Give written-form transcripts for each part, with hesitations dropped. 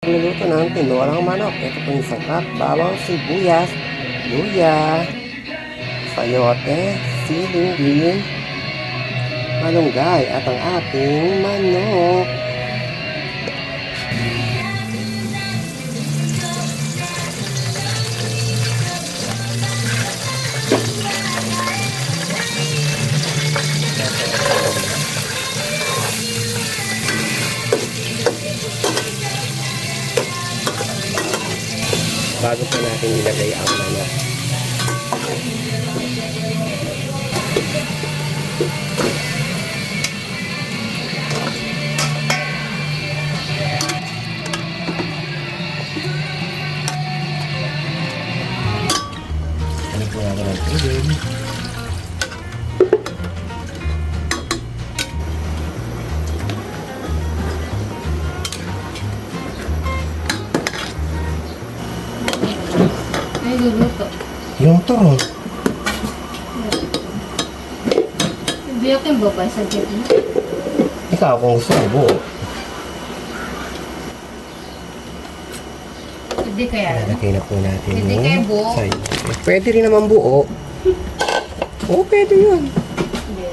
Niluto ng tinulang manok. Ito po yung sangkap, bawang, sibuyas, luya, sayote, siling green, malunggay at ang ating manok. Bago pa natin ilagay ang manok. Ano po natin ang tubig? Ay, luluto. Yung turo. Biyak yung babay sa gabi. Ikaw kung gusto mo buo. Hindi kaya. Lalagay na po natin Hindi yung kayo buo? sayote. Pwede rin naman buo. Oo, pwede yun. Hindi.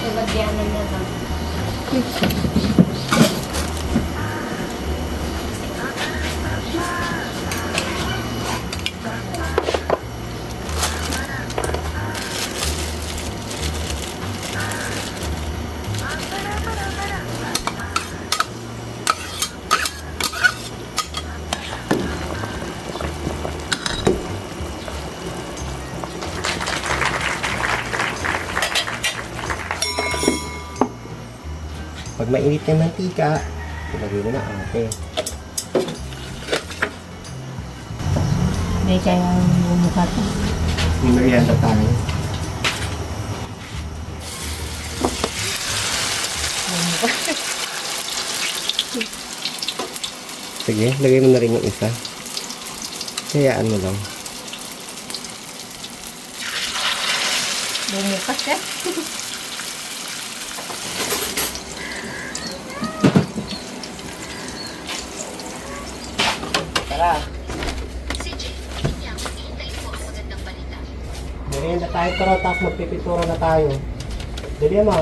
Lagyanan na lang. Pag mainit yung mantika, ilagay mo na ate. Hindi kaya bumuka ito. May merienda tayo. Sige, lagay mo na rin yung isa. Hayaan mo lang. Bumuka siya. Tara. Merienda tayo pero tapos magpipintura na tayo. Dali mo.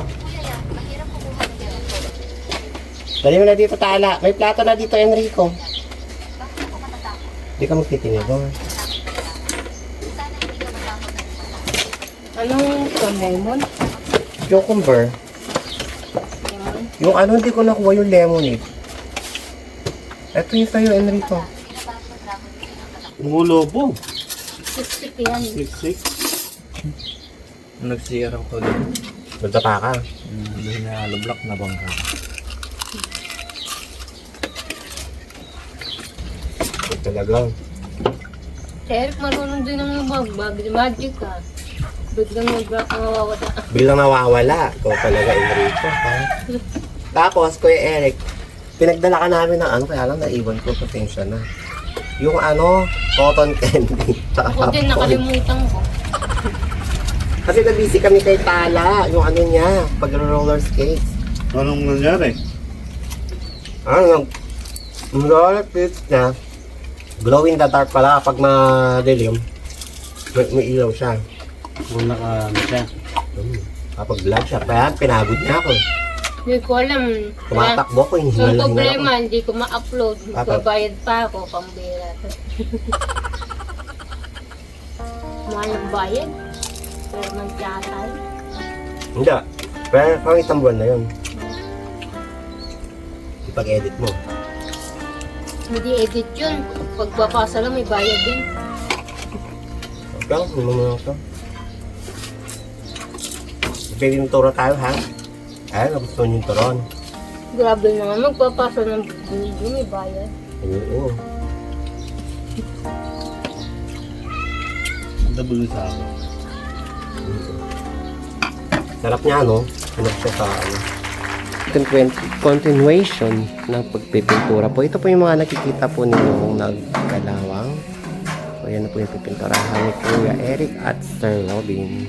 Dali mo na dito, Tala. May plato na dito, Enrico. Hindi ka magtitingin doon. Anong ito, lemon? Cucumber. Lemon? Yung ano, hindi ko nakuha yung lemonade. Ito yung sa'yo, Enrico. Umulobo. Siksik yan. Siksik. Nagsiyarang ko din. Nagtapa ka. Hindi na lublak na bangka. Ito talaga. Eric, marunong din ang magbag. Magic ka. Biglang mag-block ang mawawala. Bilang nawawala. Ikaw talaga, Enrico. Ha? Tapos, Kuya Eric, pinagdala ka namin ng ano, kaya lang naiwan ko, pasensya na. Yung ano, cotton candy. Ako din, nakalimutan ko. Kasi na-busy kami kay Tala, yung ano niya, pag-roller skates. Anong nangyari? Ano, yung roller skates niya, glow in the dark pala kapag madilim. May ilaw siya. Kung naka ano siya. Kapag vlog siya, kaya pinagod niya ako. Hindi ko alam. Tumatakbo ko, yung Yung hingal ako. problema, hindi ko ma-upload. Bakit? Magbabayad pa ako, pambira. Mahal ang bayad. Pero man tiyatay. Hindi. Pero pang isang buwan na yun. Ipag-edit mo. Hindi edit yun. Pagpapasa lang, may bayad din. Ikaw, hindi mo muna ito. Pwede yung turo tayo, ha? Ay, nagustuhan yung turon. Grabe naman, magpapasa ng video, may bayad. Oo. Ang dabuli sa ako. Sarap niya, no? Hanap siya sa ano. Continuation ng pagpipintura po. Ito po yung mga nakikita po ninyong nagkalawang. So, yan na po yung pipinturahan ni Kuya Eric at Sir Robin.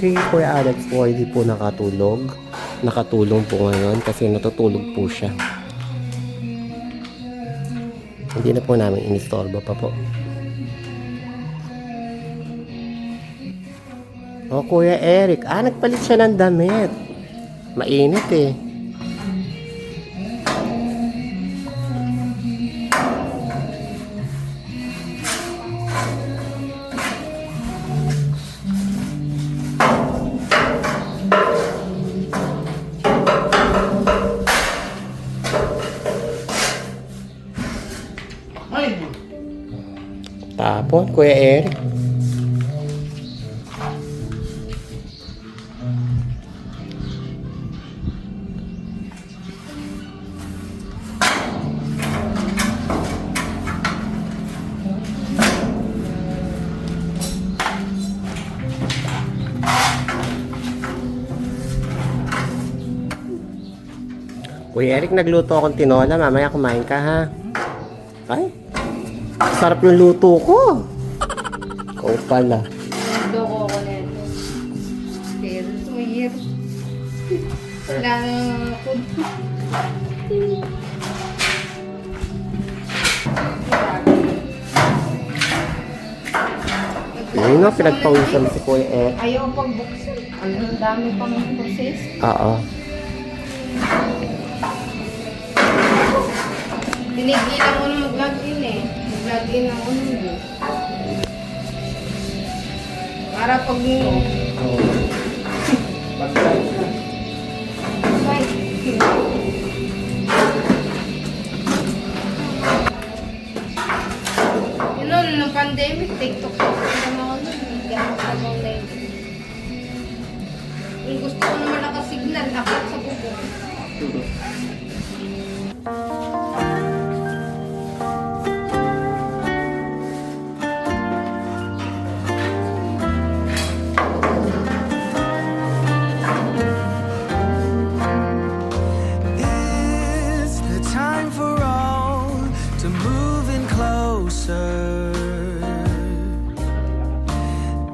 Si Kuya Alex po hindi po nakatulog. Nakatulong po ngayon kasi natutulog po siya. Hindi na po namin inistorbo pa po. Oh, Kuya Eric. Nagpalit siya ng damit. Mainit eh. Tapon, Kuya Eric. Kuya Eric, nagluto akong tinola. Mamaya kumain ka, ha? Ay, sarap yung luto ko. Ikaw pala. Loko ko na ito. Pero sumihir. Wala na ako. Yun na, pinagpawisan si Kuya Eric. Ayaw pagbuksan. Ang dami pang process. Oo. Tinigilan ko na mag-login eh. Mag-login ako nun eh. Para pag... Ay. Yun nun, nung pandemic, TikTok ko naman ako nun. Ganun ka lang online. Kung gusto ko naman nakasignal, akit sa bubong. It's the time for all to move in closer.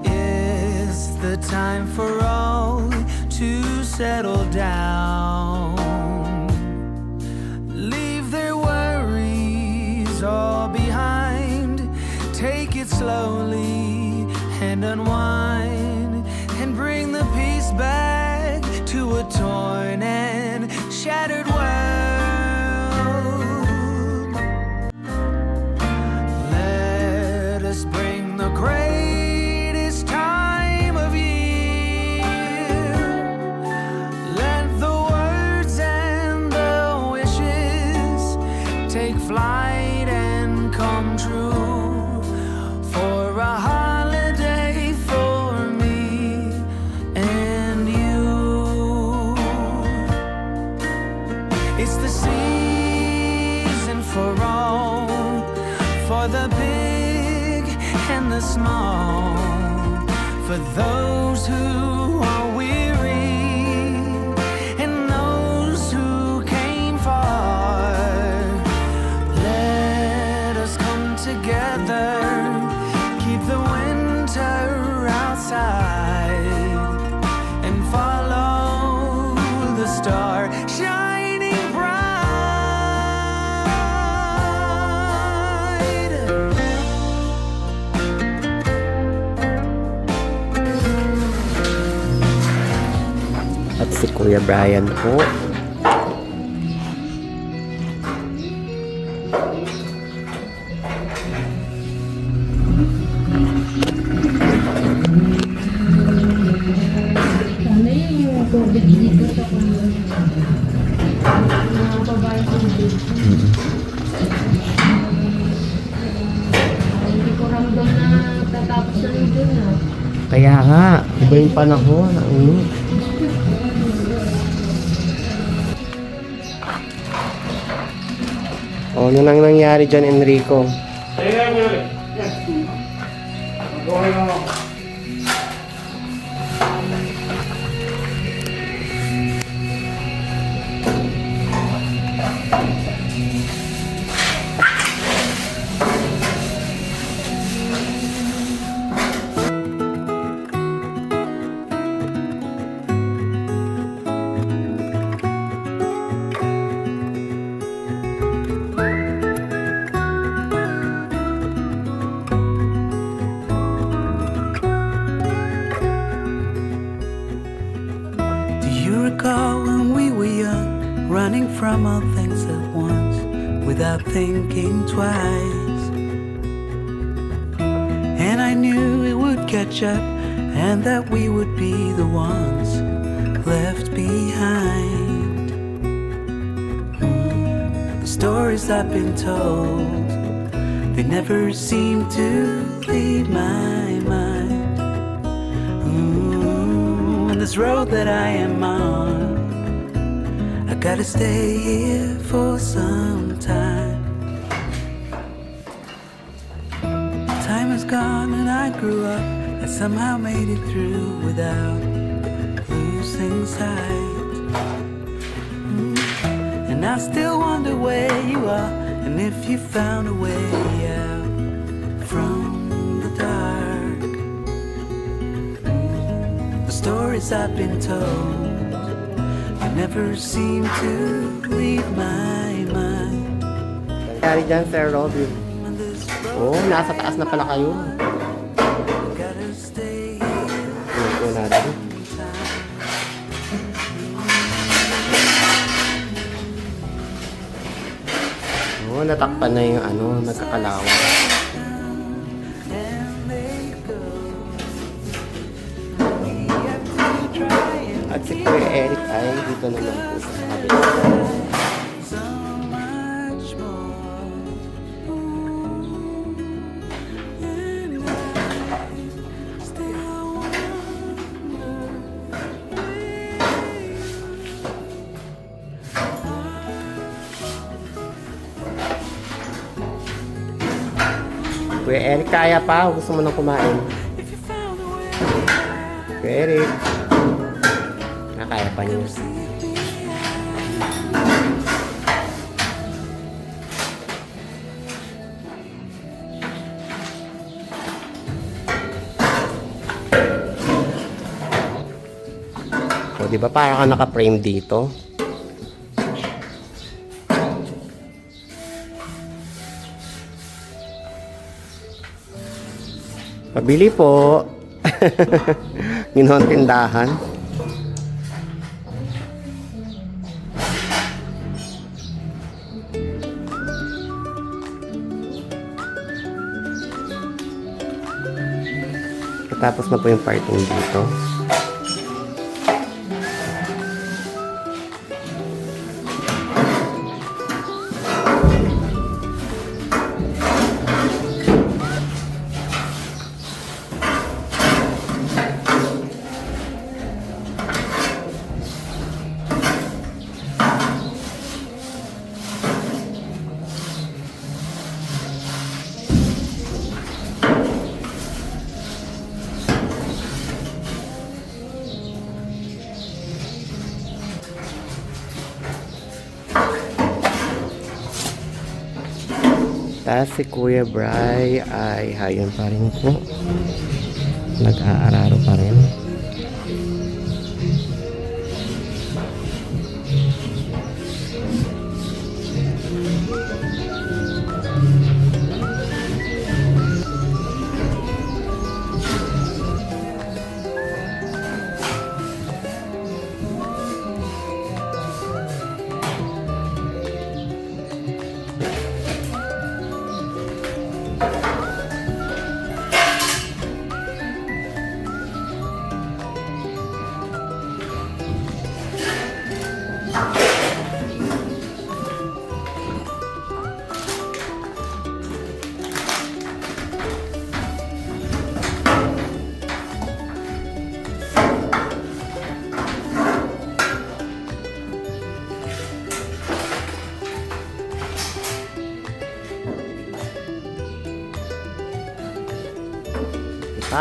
It's the time for all to settle down. Leave their worries all behind. Take it slowly and unwind and bring the peace back to a torn and shattered world. Let us bring the greatest time of year. Let the words and the wishes take flight and come true for a holiday for me and you. It's the season for all, for the big and the small, for those who are weary and those who came far. Let us come together, keep the winter outside, and follow the star shining bright. At si Kuya Brian po. Ano yung tubig dito sa kanya? Mga babae tubig. Hindi ko ramdam na tatapos na rin dun ah. Kaya nga, iba yung panahon. Ang init. Oh, ano nang nangyari dyan, Enrico? without thinking twice. And I knew it would catch up, and that we would be the ones left behind. The stories I've been told, they never seem to leave my mind. And this road that I am on, I gotta stay here for some time. Time is gone and I grew up. I somehow made it through without losing sight. And I still wonder where you are, and if you found a way out from the dark. The stories I've been told, they never seem to leave my mind. Nangyari dyan, Sir Robin. On this Oh, road, nasa taas na pala kayo. gotta stay here Tingnan po natin. time. Oh, natakpan na yung ano, nagkakalawa. And they go. We have to try and At si Kuya Eric ay dito naman po sa kabila. so much more. And I still wonder Kuya Eric, kaya pa? Gusto mo nang kumain? if you found a way Kuya Eric. Kaya pa niya. So, di ba parang ka naka-frame dito? Pabili po. Ginawang tindahan. Tapos na po yung parting dito. Tapos si Kuya Bry ay hayon pa rin po. Nag-aararo pa rin.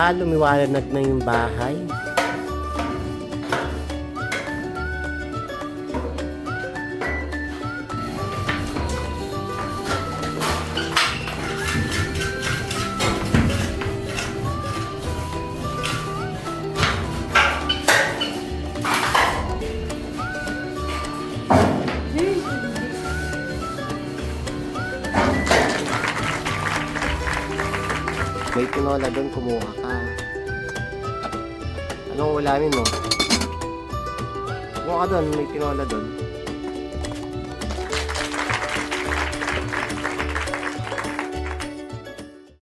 Lumiwanag na yung bahay. May tinola doon, kumuha ka. Anong ulamin mo? Kumuha ka doon, may tinola doon.